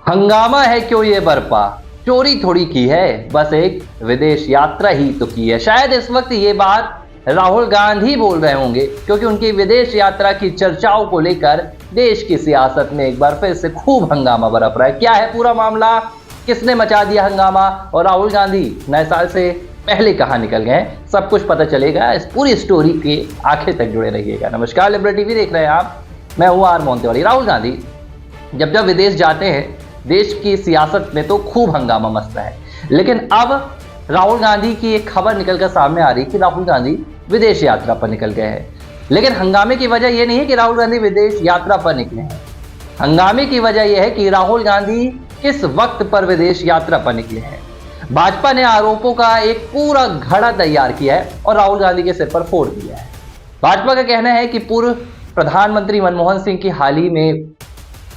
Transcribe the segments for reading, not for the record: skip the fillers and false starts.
हंगामा है क्यों ये बरपा, चोरी थोड़ी की है, बस एक विदेश यात्रा ही तो की है। शायद इस वक्त ये बात राहुल गांधी बोल रहे होंगे क्योंकि उनकी विदेश यात्रा की चर्चाओं को लेकर देश की सियासत में एक बार फिर से खूब हंगामा बरप रहा है। क्या है पूरा मामला, किसने मचा दिया हंगामा और राहुल गांधी नए साल से पहले कहां निकल गए, सब कुछ पता चलेगा। इस पूरी स्टोरी के आखिर तक जुड़े रहिएगा। नमस्कार, लिबरल टीवी देख रहे हैं आप, मैं हूं आर मोंतेवाली। राहुल गांधी जब जब विदेश जाते हैं देश की सियासत में तो खूब हंगामा मचता है, लेकिन अब राहुल गांधी की एक खबर निकलकर सामने आ रही कि राहुल गांधी विदेश यात्रा पर निकल गए हैं। लेकिन हंगामे की वजह यह नहीं है कि राहुल गांधी विदेश यात्रा पर निकले हैं, हंगामे की वजह यह है कि राहुल गांधी किस वक्त पर विदेश यात्रा पर निकले हैं। भाजपा ने आरोपों का एक पूरा घड़ा तैयार किया है और राहुल गांधी के सिर पर फोड़ दिया है। भाजपा का कहना है कि पूर्व प्रधानमंत्री मनमोहन सिंह की हाल ही में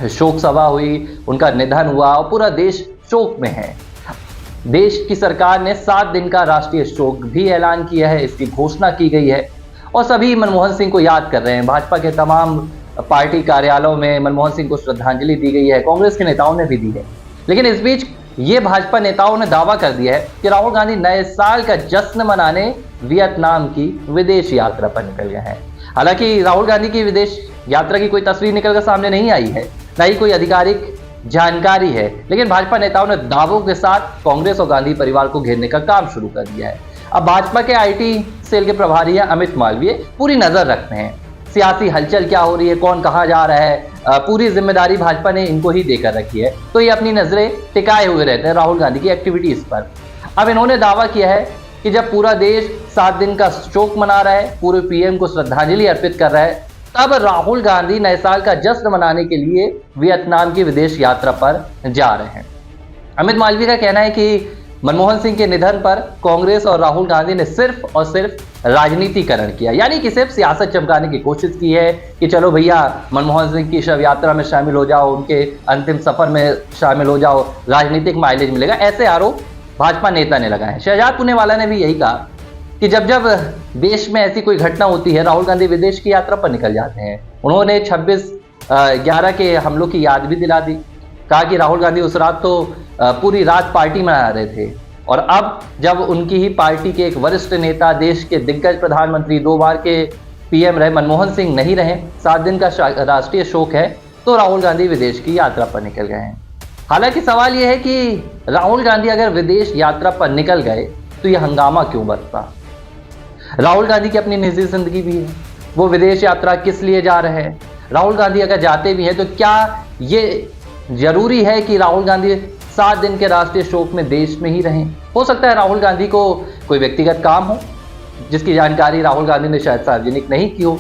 शोक सभा हुई, उनका निधन हुआ और पूरा देश शोक में है। देश की सरकार ने 7 दिन का राष्ट्रीय शोक भी ऐलान किया है, इसकी घोषणा की गई है और सभी मनमोहन सिंह को याद कर रहे हैं। भाजपा के तमाम पार्टी कार्यालयों में मनमोहन सिंह को श्रद्धांजलि दी गई है, कांग्रेस के नेताओं ने भी दी है। लेकिन इस बीच ये भाजपा नेताओं ने दावा कर दिया है कि राहुल गांधी नए साल का जश्न मनाने वियतनाम की विदेश यात्रा पर निकल गए हैं। हालांकि राहुल गांधी की विदेश यात्रा की कोई तस्वीर निकलकर सामने नहीं आई है, न ही कोई आधिकारिक जानकारी है, लेकिन भाजपा नेताओं ने दावों के साथ कांग्रेस और गांधी परिवार को घेरने का काम शुरू कर दिया है। अब भाजपा के आईटी सेल के प्रभारी अमित मालवीय पूरी नजर रखते हैं, सियासी हलचल क्या हो रही है, कौन कहां जा रहा है, पूरी जिम्मेदारी भाजपा ने इनको ही देकर रखी है, तो ये अपनी नजरें टिकाए हुए रहते हैं राहुल गांधी की एक्टिविटीज पर। अब इन्होंने दावा किया है कि जब पूरा देश 7 दिन का शोक मना रहा है, पूरे पीएम को श्रद्धांजलि अर्पित कर रहा है, तब राहुल गांधी नए साल का जश्न मनाने के लिए वियतनाम की विदेश यात्रा पर जा रहे हैं। अमित मालवीय का कहना है कि मनमोहन सिंह के निधन पर कांग्रेस और राहुल गांधी ने सिर्फ और सिर्फ राजनीतिकरण किया, यानी कि सिर्फ सियासत चमकाने की कोशिश की है कि चलो भैया मनमोहन सिंह की शव यात्रा में शामिल हो जाओ, उनके अंतिम सफर में शामिल हो जाओ, राजनीतिक माइलेज मिलेगा, ऐसे आरोप भाजपा नेता ने लगाए हैं। शहजाद पुनेवाला ने भी यही कहा कि जब जब देश में ऐसी कोई घटना होती है राहुल गांधी विदेश की यात्रा पर निकल जाते हैं। उन्होंने 26/11 के हमलों की याद भी दिला दी, कहा कि राहुल गांधी उस रात तो पूरी रात पार्टी मना रहे थे और अब जब उनकी ही पार्टी के एक वरिष्ठ नेता, देश के दिग्गज प्रधानमंत्री, 2 बार के पीएम रहे मनमोहन सिंह नहीं रहे, 7 दिन का राष्ट्रीय शोक है, तो राहुल गांधी विदेश की यात्रा पर निकल गए हैं। हालांकि सवाल यह है कि राहुल गांधी अगर विदेश यात्रा पर निकल गए तो यह हंगामा क्यों बरसा। राहुल गांधी की अपनी निजी जिंदगी भी है, वो विदेश यात्रा किस लिए जा रहे हैं। राहुल गांधी अगर जाते भी हैं तो क्या ये जरूरी है कि राहुल गांधी 7 दिन के राष्ट्रीय शोक में देश में ही रहें। हो सकता है राहुल गांधी को कोई व्यक्तिगत काम हो जिसकी जानकारी राहुल गांधी ने शायद सार्वजनिक नहीं की हो,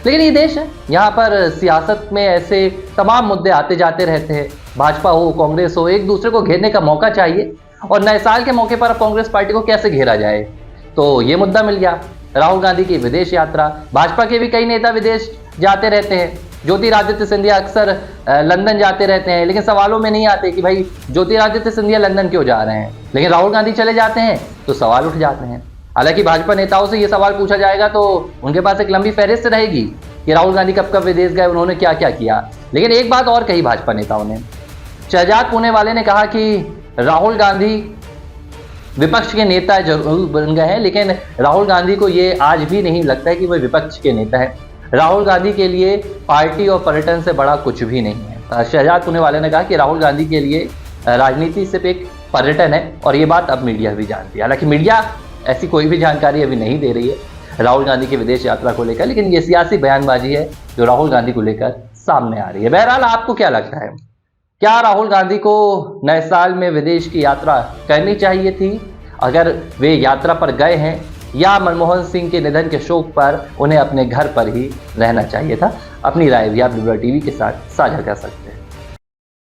लेकिन ये देश है, यहाँ पर सियासत में ऐसे तमाम मुद्दे आते जाते रहते हैं। भाजपा हो, कांग्रेस हो, एक दूसरे को घेरने का मौका चाहिए और नए साल के मौके पर कांग्रेस पार्टी को कैसे घेरा जाए, तो ये मुद्दा मिल गया। राहुल गांधी की विदेश यात्रा, भाजपा के भी कई नेता विदेश जाते रहते हैं। ज्योतिरादित्य सिंधिया अक्सर लंदन जाते रहते हैं, लेकिन सवालों में नहीं आते कि भाई ज्योतिरादित्य सिंधिया लंदन क्यों जा रहे हैं, लेकिन राहुल गांधी चले जाते हैं तो सवाल उठ जाते हैं। हालांकि भाजपा नेताओं से ये सवाल पूछा जाएगा तो उनके पास एक लंबी फहरिस्त रहेगी कि राहुल गांधी कब कब विदेश गए, उन्होंने क्या क्या किया। लेकिन एक बात और कही भाजपा नेताओं ने, शहजाद पुनेवाले ने कहा कि राहुल गांधी विपक्ष के नेता जरूर बन गए हैं, लेकिन राहुल गांधी को ये आज भी नहीं लगता है कि वह विपक्ष के नेता है। राहुल गांधी के लिए पार्टी और पर्यटन से बड़ा कुछ भी नहीं है। शहजाद पुनेवाले ने कहा कि राहुल गांधी के लिए राजनीति सिर्फ एक पर्यटन है और ये बात अब मीडिया भी जानती है। हालांकि मीडिया ऐसी कोई भी जानकारी अभी नहीं दे रही है राहुल गांधी की विदेश यात्रा को लेकर, लेकिन ये सियासी बयानबाजी है जो राहुल गांधी को लेकर सामने आ रही है। बहरहाल आपको क्या लगता है, क्या राहुल गांधी को नए साल में विदेश की यात्रा करनी चाहिए थी अगर वे यात्रा पर गए हैं, या मनमोहन सिंह के निधन के शोक पर उन्हें अपने घर पर ही रहना चाहिए था? अपनी राय भी आप लिबरल टीवी के साथ साझा कर सकते हैं।